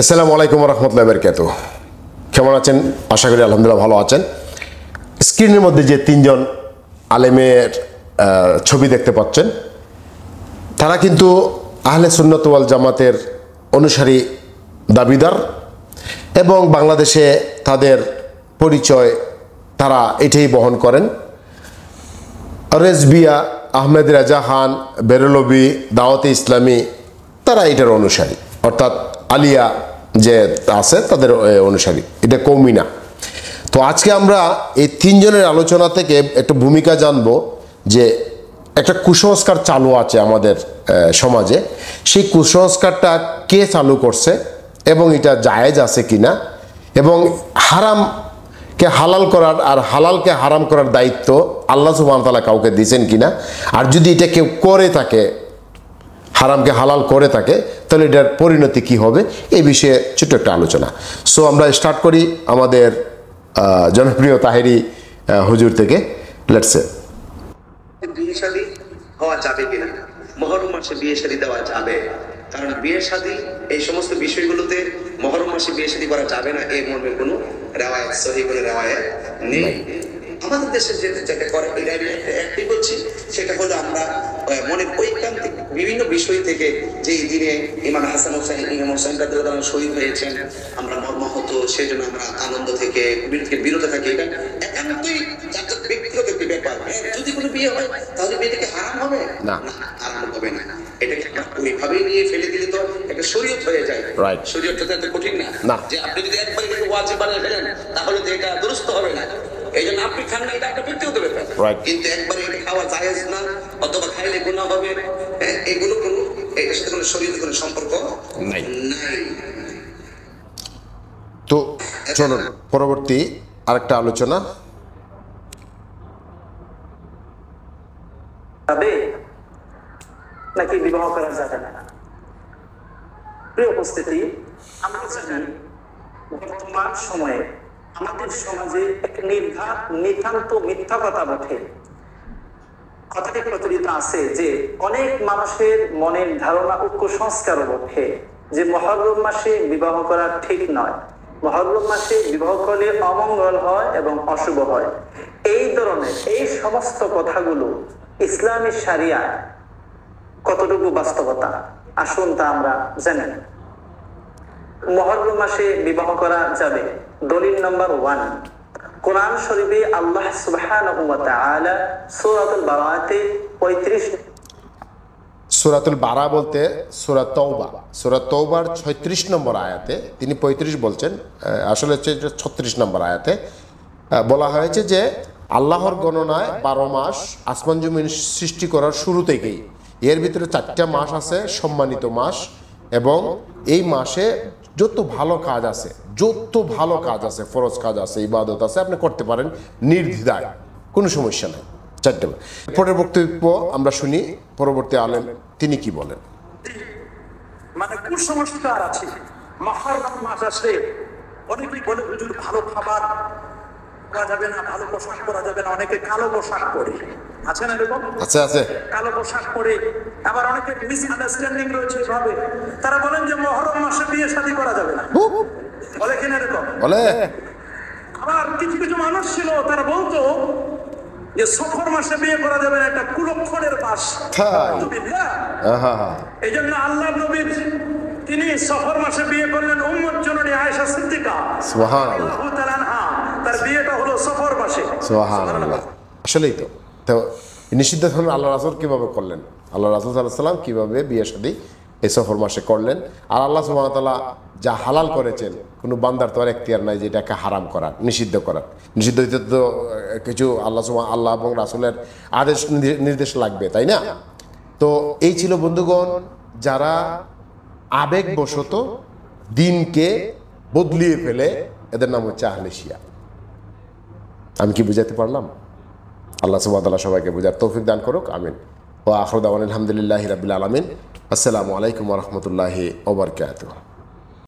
আসসালামু আলাইকুম ওয়া রাহমাতুল্লাহি ওয়া বারাকাতুহু। কেমন আছেন? আশা করি আলহামদুলিল্লাহ ভালো আছেন। স্ক্রিনের মধ্যে যে তিনজন আলেমের ছবি দেখতে পাচ্ছেন, তারা কিন্তু আহলে সুন্নাত ওয়াল জামাতের অনুসারী দাবিদার এবং বাংলাদেশে তাদের পরিচয় তারা এটাই বহন করেন। রেজবিয়া, আহমেদ রেজা খান, বেরলভী, দাওয়াতে ইসলামী, তারা এটার অনুসারী, অর্থাৎ আলিয়া যে আছে তাদের অনুসারী, এটা কওমি না। তো আজকে আমরা এই তিনজনের আলোচনা থেকে একটা ভূমিকা জানব যে একটা কুসংস্কার চালু আছে আমাদের সমাজে, সেই কুসংস্কারটা কে চালু করছে এবং এটা জায়েজ আছে কিনা, এবং হারামকে হালাল করার আর হালালকে হারাম করার দায়িত্ব আল্লাহ সুবহানাহু ওয়া তাআলা কাউকে দিয়েছেন কিনা, আর যদি এটা কেউ করে থাকে, হারামকে হালাল করে থাকে, তাহলে এটার পরিণতি কি হবে, এই বিষয়ে ছোট্ট একটা আলোচনা। সো আমরা স্টার্ট করি আমাদের জনপ্রিয় তাহেরি হুজুর থেকে। লেটস সে বিয়ে শাদী হওয়া যাবে কিনা, মুহররম মাসে বিয়ে শাদী দেওয়া যাবে, কারণ বিয়ে শাদী এই সমস্ত বিষয়গুলোতে মুহররম মাসে বিয়ে শাদী করা যাবে না, এই মর্মের কোনো রিওয়ায়াত, সহিহ কোনো রিওয়ায়াত নেই। আমাদের দেশে যেটা করে এটা একটাই বলছি, সেটা হলো আমরা মনের ঐকান্তিক বিভিন্ন বিষয় থেকে যে দিনে ইমাম হাসান হোসেন, ইমাম হোসেন রাদিয়াল্লাহু আনহু শহীদ হয়েছেন, আমরা মর্মাহত, সেই জন্য আমরা আনন্দ থেকে বিরত থাকি। এটা একান্তই ব্যক্তিগত একটি ব্যাপার। যদি কোনো বিয়ে হয় তাহলে বিয়েটাকে হারাম হবে না, হারাম হবে না। এটাকে ওইভাবে নিয়ে ফেলে দিলে তো একটা শরীয়ত হয়ে যায়। শরীয়তটা তো এত কঠিন না যে আপনি যদি একবার এটাকে ওয়াজিব বানিয়ে ফেলেন তাহলে তো এটা দুরুস্ত হবে না। এই জন্য আপনি খান না, এটা একটা ব্যক্তিগত ব্যাপার, কিন্তু একবারে এটা খাওয়া জায়েজ না, অথবা খাইলে গুনাহ হবে, এগুলো কোনো এটার সাথে কোনো শরীয়তের কোনো সম্পর্ক নাই। তো চলুন পরবর্তী আরেকটা আলোচনা। নাকি বিবাহ করা যাবে না? প্রিয় উপস্থিতি, আমরা জানি বর্তমান সময়ে আমাদের সমাজে এক নিতান্ত মিথ্যা কথা বটে, কথাটি প্রচলিত আছে যে অনেক মানুষের মনের ধারণা ও কুসংস্কারও বটে যে মুহররম মাসে বিবাহ করা ঠিক নয়, মুহররম মাসে বিবাহ করলে অমঙ্গল হয় এবং অশুভ হয়। এই ধরনের এই সমস্ত কথাগুলো ইসলামী শরিয়ায় কতটুকু বাস্তবতা, আসুন তা আমরা জানি। মুহররম মাসে বিবাহ করা যাবে। দলিল নম্বর 1, কোরআন শরীফে আল্লাহ সুবহানাহু ওয়া তাআলা সূরাতুল বারাতে 35, সূরাতুল বারা বলতে সূরা তওবা, সূরা তওবার 36 নম্বর আয়াতে, তিনি 35 বলছেন, আসলে হচ্ছে 36 নম্বর আয়াতে বলা হয়েছে যে আল্লাহর গণনায় 12 মাস আসমান জমিন সৃষ্টি করার শুরু থেকেই, এর ভিতরে 4টা মাস আছে সম্মানিত মাস, এবং এই মাসে যত ভালো কাজ আছে, ফরজ কাজ আছে, ইবাদত আছে, আপনি করতে পারেন নির্দ্বিধায়, কোনো সমস্যা নাই। 4টে। পরের বক্তব্য আমরা শুনি, পরবর্তী আলেম তিনি কি বলেন। মানে কুসংস্কার আছে, মুহররম মাস আসলে অনেকেই বলে হুজুর ভালো খাবার করা যাবে না, ভালো পোশাক পরা যাবে না, অনেকে কালো পোশাক পরে, আছে না এরকম? আছে কালো পোশাক পরে। আবার অনেকে মিসআন্ডারস্ট্যান্ডিং রয়েছে এভাবে, তারা বলেন যে মুহররম মাসে বিয়ে শাদী করা যাবে না, বলে কিনা এরকম বলে। আবার কিছু কিছু মানুষ ছিল তারা বলতো যে সফর মাসে বিয়ে করা যাবে না, এটা কুলক্ষণের মাস। এই জন্য আল্লাহ নবী তিনি সফর মাসে বিয়ে করলেন উম্মত জননী আয়েশা সিদ্দিকা সুবহানাল্লাহ তাআলা আনহা, তার বিয়েটা হলো সফর মাসে। সুবহানাল্লাহ। আসলেই তো নিষিদ্ধ ধরুন আল্লাহ রাসূল কিভাবে করলেন, আল্লাহ রাসূল সাল্লাল্লাহু আলাইহি ওয়াসাল্লাম কিভাবে বিয়ে শাদী এই সফর মাসে করলেন, আর আল্লাহ সুবহানাহু ওয়া তাআলা যা হালাল করেছেন কোনো বান্দার তো আর এখতিয়ার নাই যে এটাকে হারাম করার, নিষিদ্ধ করার। নিষিদ্ধ দিতে তো কিছু আল্লাহ এবং রাসূলের আদেশ নির্দেশ লাগবে, তাই না? তো এই ছিল বন্ধুগণ, যারা আবেগবশত দিনকে বদলিয়ে ফেলে, এদের নাম হচ্ছে আহলে শিয়া। আমি কি বুঝাতে পারলাম? আল্লাহ সুবহানাহু ওয়া তাআলা সবাইকে বুঝার তৌফিক দান করুক, আমিন। ওয়া আখিরু দাওয়ানা আলহামদুলিল্লাহি রাব্বিল আলামিন। আসসালামু আলাইকুম ওয়া রাহমাতুল্লাহি ওয়া বারাকাতুহু।